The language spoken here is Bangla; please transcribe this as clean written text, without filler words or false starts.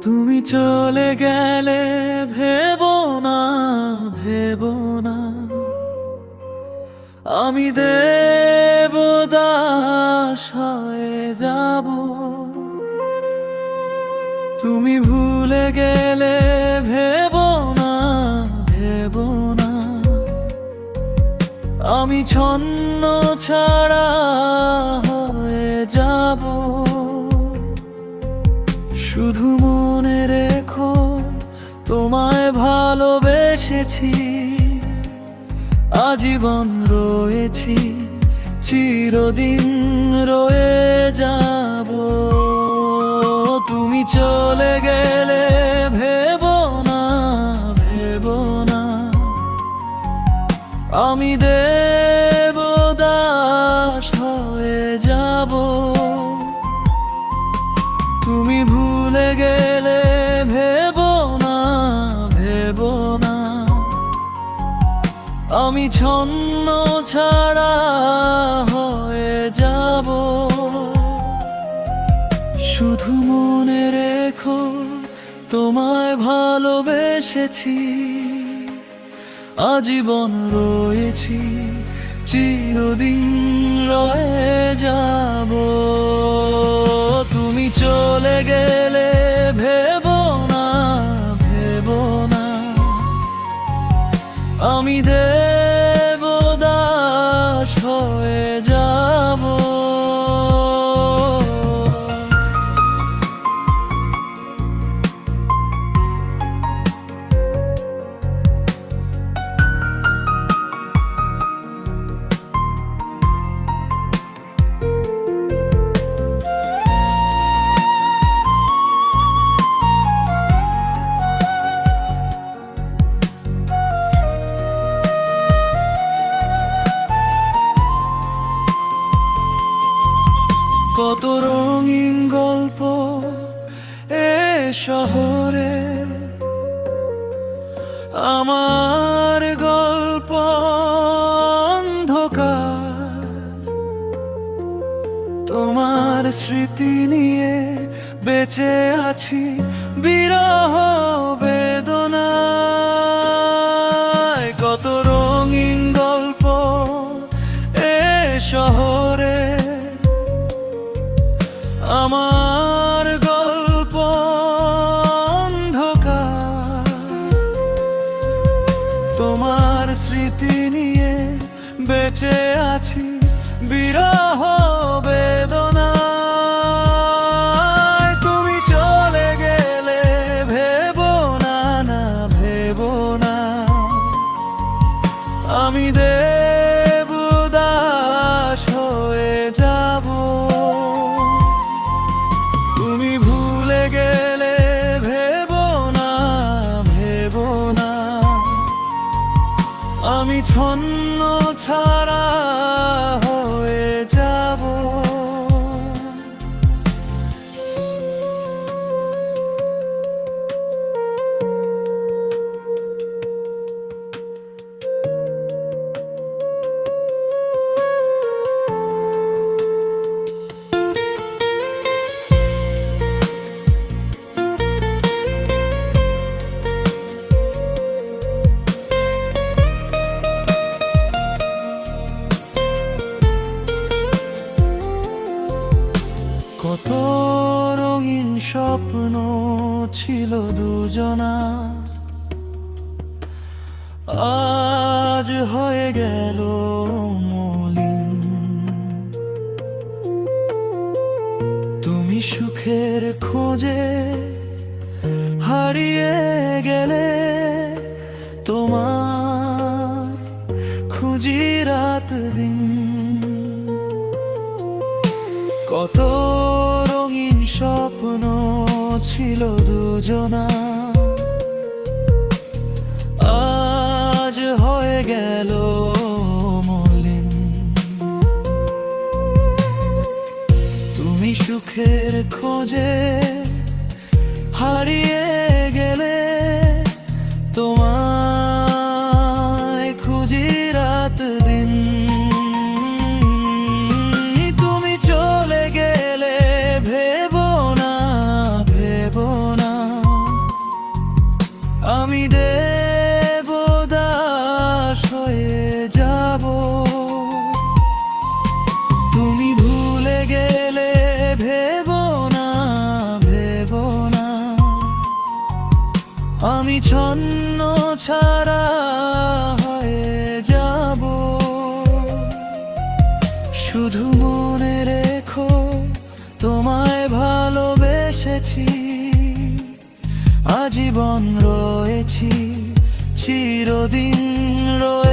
তুমি চলে গেলে ভেবো না, ভেবো না আমি দেবদাস হয়ে যাব। তুমি ভুলে গেলে ভেবো না, ভেবো না আমি ছন্ন ছাড়া হয়ে যাব। শুধু মনে রেখো তোমায় ভালোবেসেছি, আজীবন রয়েছি, চিরদিন রয়ে যাব। তুমি চলে গেলে ভেবো না, ভেবো না আমি দেবদাস হয়ে যাব। তুমি ভুলে গেলে ভেবো না, ভেবো না আমি ছন্ন ছাড়া হয়ে যাব। শুধু মনে রেখো তোমায় ভালোবেসেছি, আজীবন রয়েছি, চিরদিন রয়ে যাব। তুমি চলে গেলে ভেবো না, ভেবো না আমি দেবদাস হয়ে যাব। কত রঙিন গল্প এ শহরে, আমার গল্প অন্ধকার। তোমার স্মৃতি নিয়ে বেঁচে আছি বিরহ বেদনায়। কত রঙিন গল্প এ শহরে, আমার গল্প অন্ধকার। তোমার স্মৃতি নিয়ে বেঁচে আছি বিরহ বেদনায়। তুমি চলে গেলে ভেবো না, না ভেবো না আমি দেবদাস হয়ে যাব। তুমি ভুলে গেলে ভেবো না, ভেবো না আমি ছন্ন ছাড়া হয়ে যাব। কত রঙিন স্বপ্ন ছিল দুজনার, আজ হয়ে গেল মলিন। তুমি সুখের খোঁজে হারিয়ে গেলে, তোমার খুঁজি রাত দিন। কত রঙিন স্বপ্ন ছিল দুজনার, আজ হয়ে গেল মলিন। তুমি সুখের খোঁজে হারিয়ে গেলে, তোমায় খুঁজি রাত দিন। তুমি চলে গেলে ভেবো না, ভেবো না আমি ছন্ন ছাড়া হয়ে যাব। শুধু মনে রেখো তোমায় ভালোবেসেছি, আজীবন রয়েছি, চিরদিন রয়ে